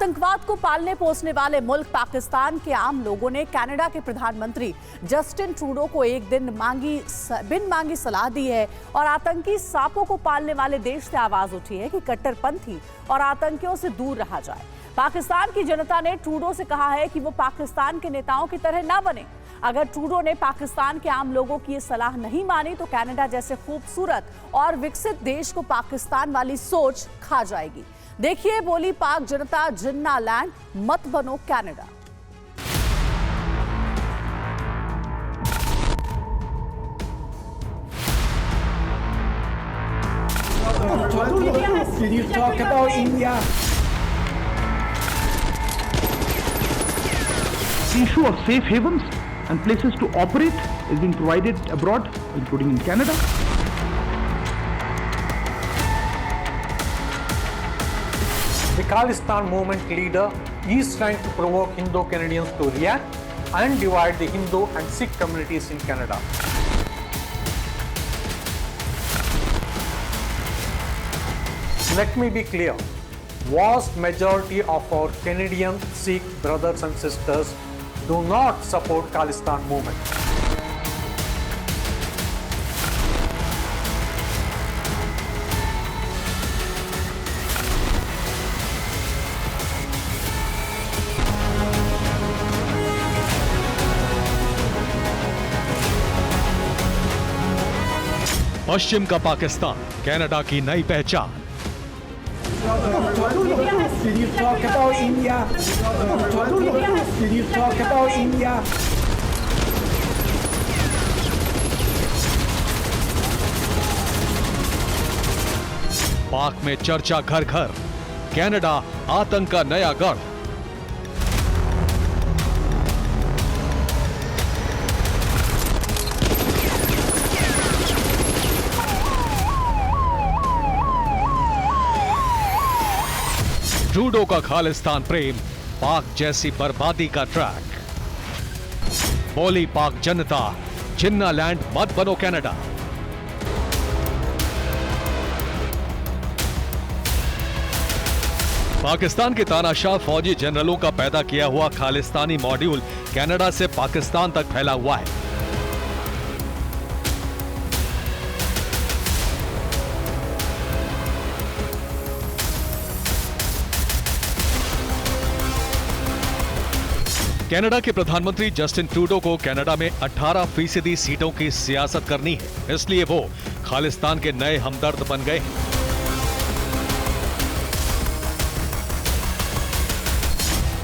आतंकवाद को पालने पोसने वाले मुल्क पाकिस्तान के आम लोगों ने कनाडा के प्रधानमंत्री जस्टिन ट्रूडो को एक दिन बिन मांगी सलाह दी है और आतंकी सांपों को पालने वाले देश से आवाज उठी है कि कट्टरपंथी और आतंकियों से दूर रहा जाए। पाकिस्तान की जनता ने ट्रूडो से कहा है कि वो पाकिस्तान के नेताओं की तरह ना बने। अगर ट्रूडो ने पाकिस्तान के आम लोगों की ये सलाह नहीं मानी तो कनाडा जैसे खूबसूरत और विकसित देश को पाकिस्तान वाली सोच खा जाएगी। देखिए बोली पाक जनता, जिन्ना लैंड, मत बनो Canada. Did you talk about India? The issue of safe havens and places to operate is being provided abroad, including in Canada. The Khalistan movement leader is trying to provoke Hindu-Canadians to react and divide the Hindu and Sikh communities in Canada. Let me be clear, vast majority of our Canadian Sikh brothers and sisters do not support Khalistan movement. पश्चिम का Pakistan, Canada की नई पहचान। Did you talk about India? Did you talk about India? पाक में चर्चा घर घर, Canada आतंक का नया गढ़। ट्रूडो का खालिस्तान प्रेम, पाक जैसी बर्बादी का ट्रैक। बोली पाक जनता, जिन्ना लैंड, मत बनो कनाडा। पाकिस्तान के तानाशाह फौजी जनरलों का पैदा किया हुआ खालिस्तानी मॉड्यूल कनाडा से पाकिस्तान तक फैला हुआ है। कनाडा के प्रधानमंत्री जस्टिन ट्रूडो को कनाडा में 18% सीटों की सियासत करनी है, इसलिए वो खालिस्तान के नए हमदर्द बन गए।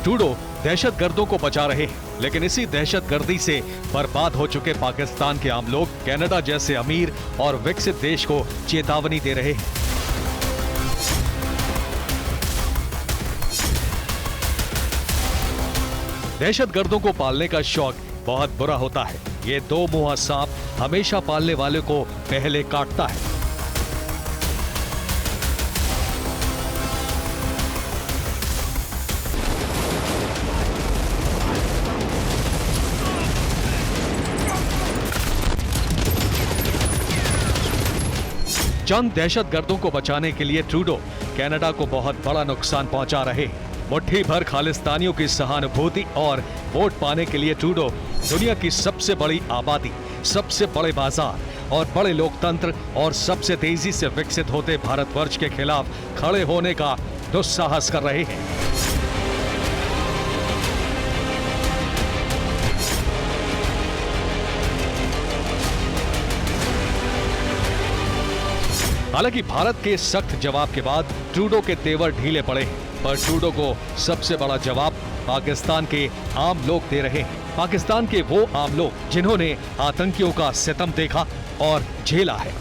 ट्रूडो दहशतगर्दों को बचा रहे हैं, लेकिन इसी दहशतगर्दी से बर्बाद हो चुके पाकिस्तान के आम लोग कनाडा जैसे अमीर और विकसित देश को चेतावनी दे रहे हैं। दहशतगर्दों को पालने का शौक बहुत बुरा होता है। ये दो मुंहा सांप हमेशा पालने वाले को पहले काटता है। चंद दहशतगर्दों को बचाने के लिए ट्रूडो कनाडा को बहुत बड़ा नुकसान पहुंचा रहे हैं। मुट्ठी भर खालिस्तानियों की सहानुभूति और वोट पाने के लिए ट्रूडो दुनिया की सबसे बड़ी आबादी, सबसे बड़े बाजार और बड़े लोकतंत्र और सबसे तेजी से विकसित होते भारतवर्ष के खिलाफ खड़े होने का दुस्साहस कर रहे हैं। हालांकि भारत के सख्त जवाब के बाद ट्रूडो के तेवर ढीले पड़े हैं, पर ट्रूडो को सबसे बड़ा जवाब पाकिस्तान के आम लोग दे रहे हैं। पाकिस्तान के वो आम लोग जिन्होंने आतंकियों का सितम देखा और झेला है।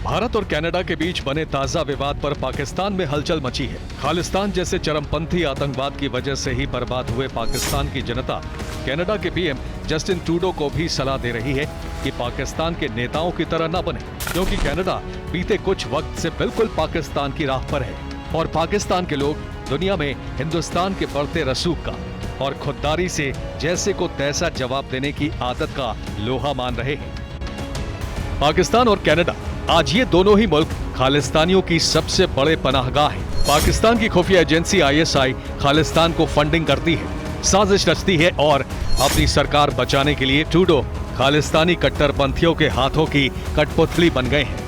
भारत और कनाडा के बीच बने ताजा विवाद पर पाकिस्तान में हलचल मची है। खालिस्तान जैसे चरमपंथी आतंकवाद की वजह से ही बर्बाद हुए पाकिस्तान की जनता कनाडा के पीएम जस्टिन ट्रूडो को भी सलाह दे रही है कि पाकिस्तान के नेताओं की तरह न बने, क्योंकि कनाडा बीते कुछ वक्त से बिल्कुल पाकिस्तान की राह पर है और पाकिस्तान के लोग दुनिया में हिंदुस्तान के बढ़ते रसूख का और खुददारी से जैसे को तैसा जवाब देने की आदत का लोहा मान रहे हैं। पाकिस्तान और कनाडा आज ये दोनों ही मुल्क खालिस्तानियों की सबसे बड़े पनाहगाह है। पाकिस्तान की खुफिया एजेंसी ISI खालिस्तान को फंडिंग करती है, साजिश रचती है और अपनी सरकार बचाने के लिए ट्रूडो खालिस्तानी कट्टरपंथियों के हाथों की कठपुतली बन गए हैं।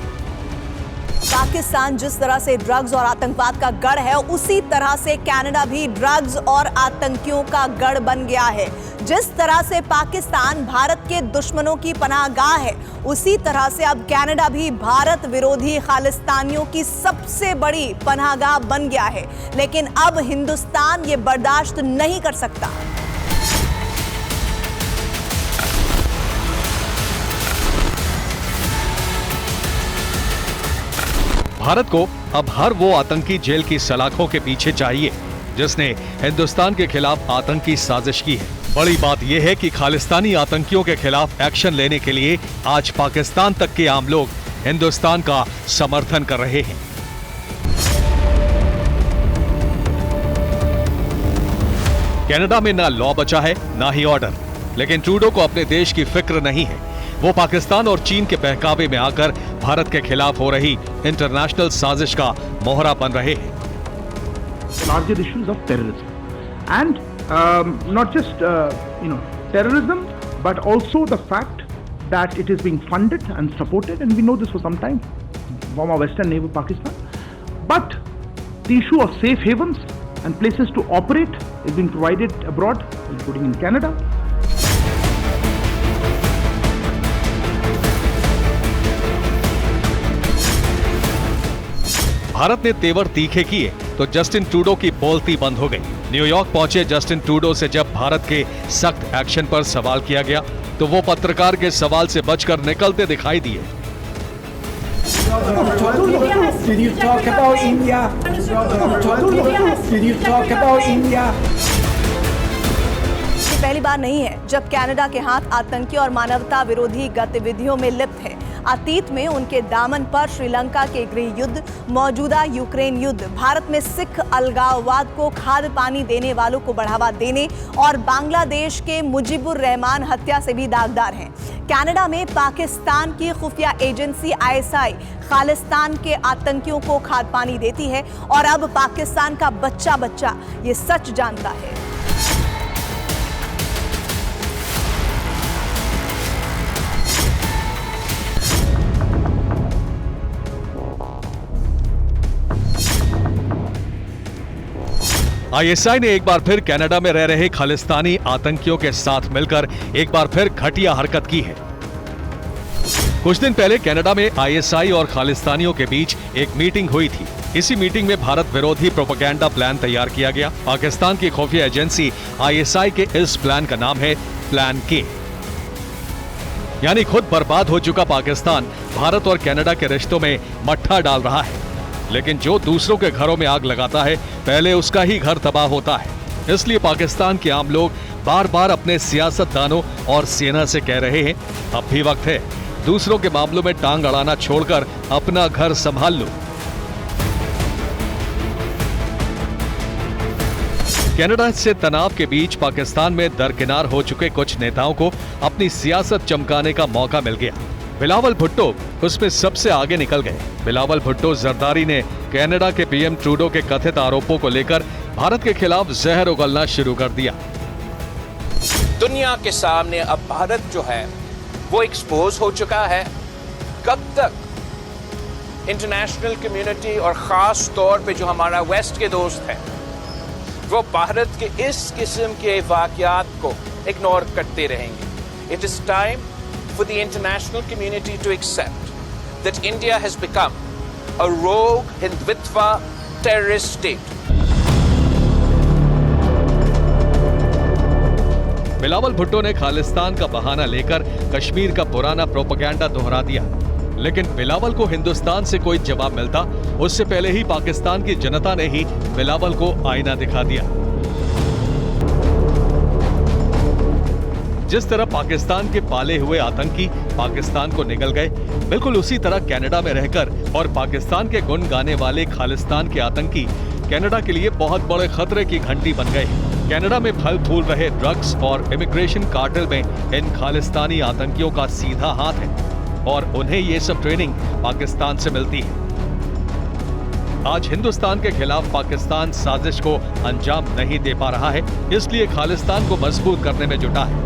पाकिस्तान जिस तरह से ड्रग्स और आतंकवाद का गढ़ है, उसी तरह से कनाडा भी ड्रग्स और आतंकियों का गढ़ बन गया है। जिस तरह से पाकिस्तान भारत के दुश्मनों की पनाहगाह है, उसी तरह से अब कनाडा भी भारत विरोधी खालिस्तानियों की सबसे बड़ी पनाहगाह बन गया है। लेकिन अब हिंदुस्तान ये बर्दाश्त नहीं कर सकता। भारत को अब हर वो आतंकी जेल की सलाखों के पीछे चाहिए जिसने हिंदुस्तान के खिलाफ आतंकी साजिश की है। बड़ी बात यह है कि खालिस्तानी आतंकियों के खिलाफ एक्शन लेने के लिए आज पाकिस्तान तक के आम लोग हिंदुस्तान का समर्थन कर रहे हैं। कनाडा में ना लॉ बचा है, ना ही ऑर्डर, लेकिन ट्रूडो को अपने देश की फिक्र नहीं है। वो पाकिस्तान और चीन के बहकावे में आकर भारत के खिलाफ हो रही इंटरनेशनल साजिश का मोहरा बन रहे हैं। Larger issues of terrorism and not just terrorism, but also the fact that it is being funded and supported, and we know this for some time from our western neighbor Pakistan. But the issue of safe havens and places to operate is being provided abroad, including in Canada. Bharat ने तेवर तीखे किए तो Justin Trudeau की बोलती बंद हो गई। न्यूयॉर्क पहुंचे जस्टिन ट्रूडो से जब भारत के सख्त एक्शन पर सवाल किया गया तो वो पत्रकार के सवाल से बचकर निकलते दिखाई दिए। Did you talk about India? Did you talk about India? ये पहली बार नहीं है जब कनाडा के हाथ आतंकी और मानवता विरोधी गतिविधियों में लिप्त है। अतीत में उनके दामन पर श्रीलंका के गृह युद्ध, मौजूदा यूक्रेन युद्ध, भारत में सिख अलगाववाद को खाद पानी देने वालों को बढ़ावा देने और बांग्लादेश के मुजीबुर रहमान हत्या से भी दागदार हैं। कनाडा में पाकिस्तान की खुफिया एजेंसी ISI खालिस्तान के आतंकियों को खाद पानी देती है और अब पाकिस्तान का बच्चा बच्चा ये सच जानता है। ISI ने एक बार फिर कनाडा में रह रहे खालिस्तानी आतंकियों के साथ मिलकर एक बार फिर घटिया हरकत की है। कुछ दिन पहले कनाडा में ISI और खालिस्तानियों के बीच एक मीटिंग हुई थी। इसी मीटिंग में भारत विरोधी प्रोपेगेंडा प्लान तैयार किया गया। पाकिस्तान की खुफिया एजेंसी ISI के इस प्लान का नाम है प्लान K। यानी खुद बर्बाद हो चुका पाकिस्तान भारत और कनाडा के रिश्तों में मट्ठा डाल रहा है, लेकिन जो दूसरों के घरों में आग लगाता है पहले उसका ही घर तबाह होता है। इसलिए पाकिस्तान के आम लोग बार बार अपने सियासतदानों और सेना से कह रहे हैं, अब भी वक्त है, दूसरों के मामलों में टांग अड़ाना छोड़कर अपना घर संभाल लो। कनाडा से तनाव के बीच पाकिस्तान में दरकिनार हो चुके कुछ नेताओं को अपनी सियासत चमकाने का मौका मिल गया। बिलावल भुट्टो उसमें सबसे आगे निकल गए। बिलावल भुट्टो जरदारी ने कनाडा के PM ट्रूडो के कथित आरोपों को लेकर भारत के खिलाफ जहर उगलना शुरू कर दिया। दुनिया के सामने अब भारत जो है वो एक्सपोज हो चुका है। कब तक इंटरनेशनल कम्युनिटी और खास तौर पे जो हमारा वेस्ट के दोस्त हैं वो भारत के इस किस्म के वाकयात को इग्नोर करते रहेंगे? It is time for the international community to accept that India has become a rogue Hindutva terrorist state. Bilawal Bhutto ने खालिस्तान का बहाना लेकर कश्मीर का पुराना प्रोपेगेंडा दोहरा दिया, लेकिन बिलावल को हिंदुस्तान से कोई जवाब मिलता उससे पहले ही पाकिस्तान की जनता ने ही बिलावल को आईना दिखा दिया। जिस तरह पाकिस्तान के पाले हुए आतंकी पाकिस्तान को निगल गए, बिल्कुल उसी तरह कनाडा में रहकर और पाकिस्तान के गुण गाने वाले खालिस्तान के आतंकी कनाडा के लिए बहुत बड़े खतरे की घंटी बन गए। कनाडा में फल फूल रहे ड्रग्स और इमिग्रेशन कार्टेल में इन खालिस्तानी आतंकियों का सीधा हाथ है और उन्हें ये सब ट्रेनिंग पाकिस्तान से मिलती है। आज हिंदुस्तान के खिलाफ पाकिस्तान साजिश को अंजाम नहीं दे पा रहा है, इसलिए खालिस्तान को मजबूत करने में जुटा है।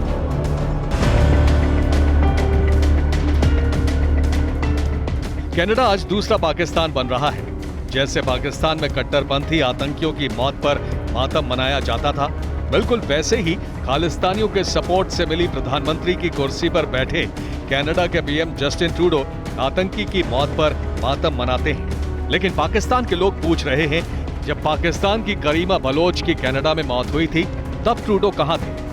कनाडा आज दूसरा पाकिस्तान बन रहा है। जैसे पाकिस्तान में कट्टरपंथी आतंकियों की मौत पर मातम मनाया जाता था, बिल्कुल वैसे ही खालिस्तानियों के सपोर्ट से मिली प्रधानमंत्री की कुर्सी पर बैठे कनाडा के पीएम जस्टिन ट्रूडो आतंकी की मौत पर मातम मनाते हैं। लेकिन पाकिस्तान के लोग पूछ रहे हैं, जब पाकिस्तान की करीमा बलोच की कनाडा में मौत हुई थी, तब ट्रूडो कहां थे?